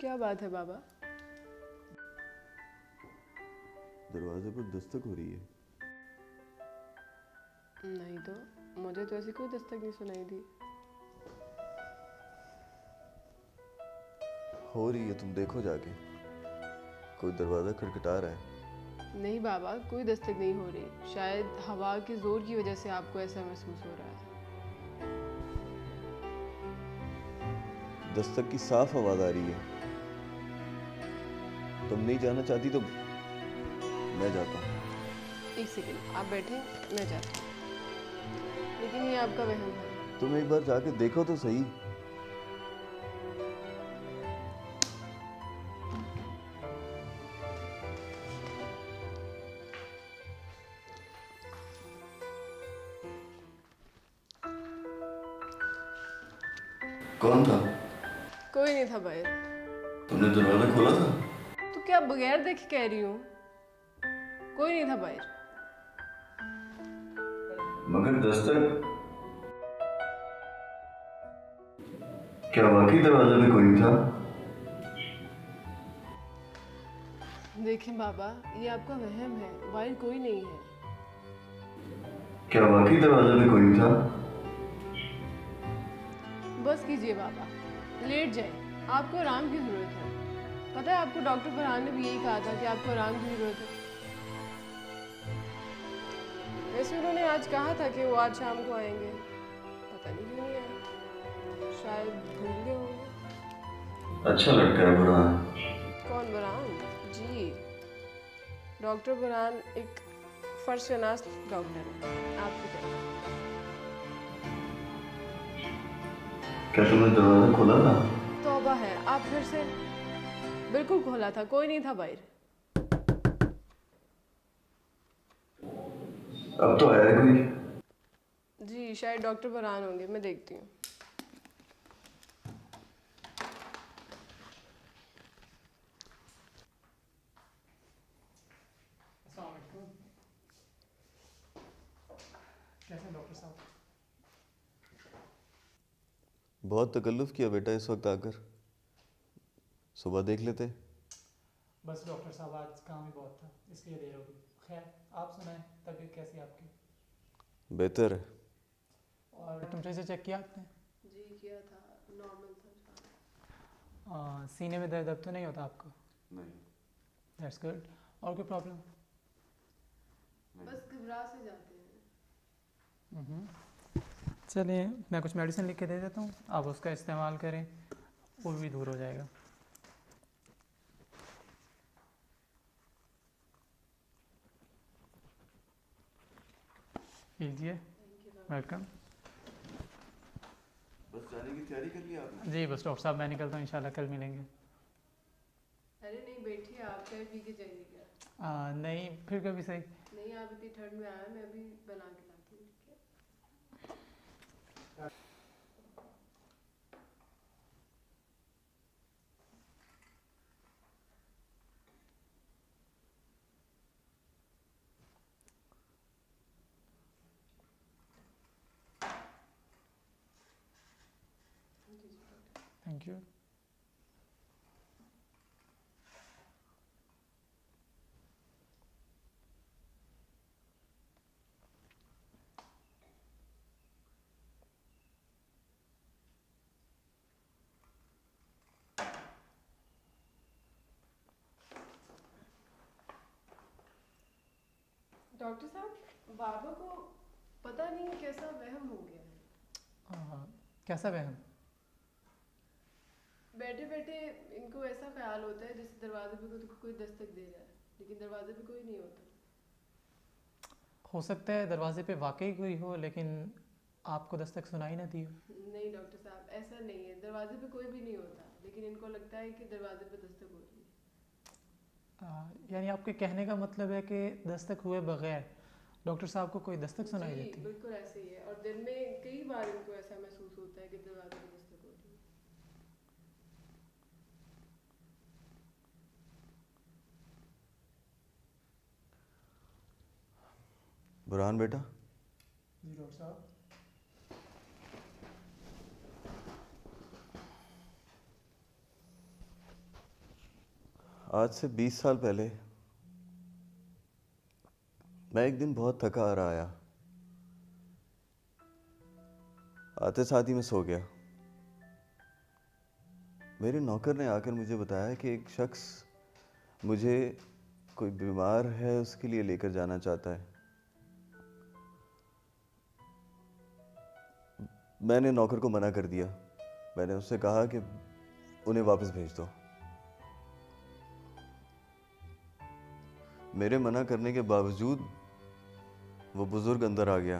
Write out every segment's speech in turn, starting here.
क्या बात है बाबा? दरवाजे पर दस्तक हो रही है। नहीं तो, मुझे तो ऐसी कोई दस्तक नहीं सुनाई दी। हो रही है, तुम देखो जाके। कोई दरवाजा खटखटा रहा है। नहीं बाबा, कोई दस्तक नहीं हो रही। शायद हवा के जोर की वजह से आपको ऐसा महसूस हो रहा है। दस्तक की साफ आवाज आ रही है। तुम नहीं जाना चाहती तो मैं जाता हूँ। एक सेकंड, आप बैठे, मैं जाती हूँ। लेकिन ये आपका वहम है। तुम एक बार जाके देखो तो सही। कौन था? कोई नहीं था बाहर। तुमने दरवाजा खोला था? तो क्या बगैर देखे कह रही हूँ? कोई नहीं था बाहर। मगर दस्तक, क्या वाकई दरवाजे में कोई नहीं था? देखें बाबा, ये आपका वहम है, बाहर कोई नहीं है। क्या वाकई दरवाजे में कोई नहीं था? बस कीजिए बाबा, लेट जाए। आपको आराम की ज़रूरत है। पता है, आपको डॉक्टर फरहान ने भी यही कहा था कि आपको आराम की ज़रूरत है। वैसे उन्होंने आज कहा था कि वो आज शाम को आएंगे। पता नहीं क्यों नहीं आए। शायद भूल गए होंगे। अच्छा लड़का है बुरहान। कौन बुरहान? जी, डॉक्टर बुरहान एक फर्शनास डॉक्टर है, आपकी तरह। क्या तुमने दरवाजा खोला था? तौबा है, आप फिर से? बिल्कुल खोला था, कोई नहीं था बाहर। अब तो आया कोई। जी, शायद डॉक्टर बुरहान होंगे, मैं देखती हूँ। कैसे डॉक्टर साहब? बहुत तकल्लुफ़ किया बेटा इस वक्त आकर। सुबह देख लेते। बस डॉक्टर साहब आज काम ही बहुत था, इसलिए देर हो गई। खैर, आप सुनाएं, तबीयत कैसी है आपकी? बेहतर है। और टेम्परेचर चेक किया आपने? जी किया था, नॉर्मल था। सीने में दर्द अब तो नहीं होता आपको? नहीं। That's good. और कोई प्रॉब्लम? बस घबरा से जाते हैं। चलिए, मैं कुछ मेडिसिन लिख के दे देता हूँ, आप उसका इस्तेमाल करें, वो भी दूर हो जाएगा। लीजिए। वेलकम। बस जाने की तैयारी कर लिया आपने? जी बस डॉक्टर साहब, मैं निकलता हूँ, इंशाल्लाह कल मिलेंगे। अरे नहीं, बैठिए, आप चाय पी के जाइए क्या? नहीं, फिर कभी सही। नहीं, आप इतनी ठंड में आया, मैं अभी बना के लाती हूँ, ठीक है? Thank you. डॉक्टर साहब, बाबा को पता नहीं कैसा वहम हो गया है। कैसा वहम? बैठे बैठे इनको ऐसा ख्याल होता है जैसे दरवाजे पे कोई दस्तक दे रहा है, लेकिन दरवाजे पे कोई नहीं होता। हो सकता है दरवाजे पे वाकई कोई हो, लेकिन आपको दस्तक सुनाई ना दी हो। नहीं डॉक्टर साहब, ऐसा नहीं है, दरवाजे पे कोई भी नहीं होता, लेकिन इनको लगता है कि दरवाजे पे दस्तक हो रही है। यानी आपके कहने का मतलब है कि दस्तक हुए बगैर डॉक्टर साहब को कोई दस्तक सुनाई जी देती है? बिल्कुल ऐसे ही है, और दिन में कई बार इनको ऐसा महसूस होता है कि दरवाजे पे दस्तक हो रही है। बुरहान बेटा, जी डॉक्टर साहब। आज से 20 साल पहले मैं एक दिन बहुत थका हारा आया। आते साथ ही मैं सो गया। मेरे नौकर ने आकर मुझे बताया कि एक शख्स मुझे कोई बीमार है उसके लिए लेकर जाना चाहता है। मैंने नौकर को मना कर दिया। मैंने उससे कहा कि उन्हें वापस भेज दो। मेरे मना करने के बावजूद वो बुजुर्ग अंदर आ गया।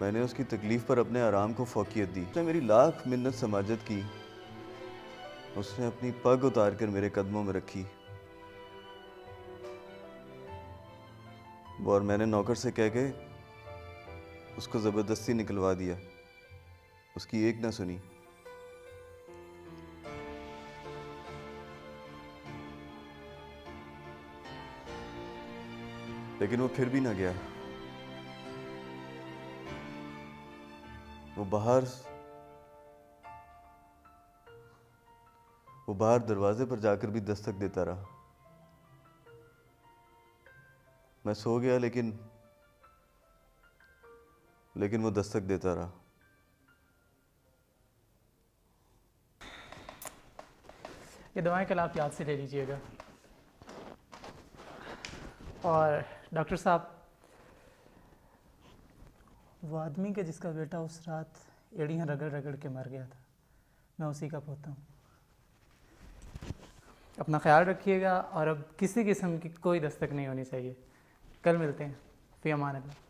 मैंने उसकी तकलीफ पर अपने आराम को फौकियत दी। उसने मेरी लाख मिन्नत समाजत की। उसने अपनी पग उतार कर मेरे कदमों में रखी और मैंने नौकर से कह के उसको ज़बरदस्ती निकलवा दिया। उसकी एक ना सुनी। लेकिन वो फिर भी ना गया। वो बाहर दरवाजे पर जाकर भी दस्तक देता रहा। मैं सो गया लेकिन वो दस्तक देता रहा। ये दवाएं कल आप याद से ले लीजिएगा। और डॉक्टर साहब, वो आदमी के जिसका बेटा उस रात एड़ियाँ रगड़ रगड़ के मर गया था, मैं उसी का पोता हूँ। अपना ख्याल रखिएगा और अब किसी किस्म की कोई दस्तक नहीं होनी चाहिए। कल मिलते हैं। फ़ी अमान अल्लाह।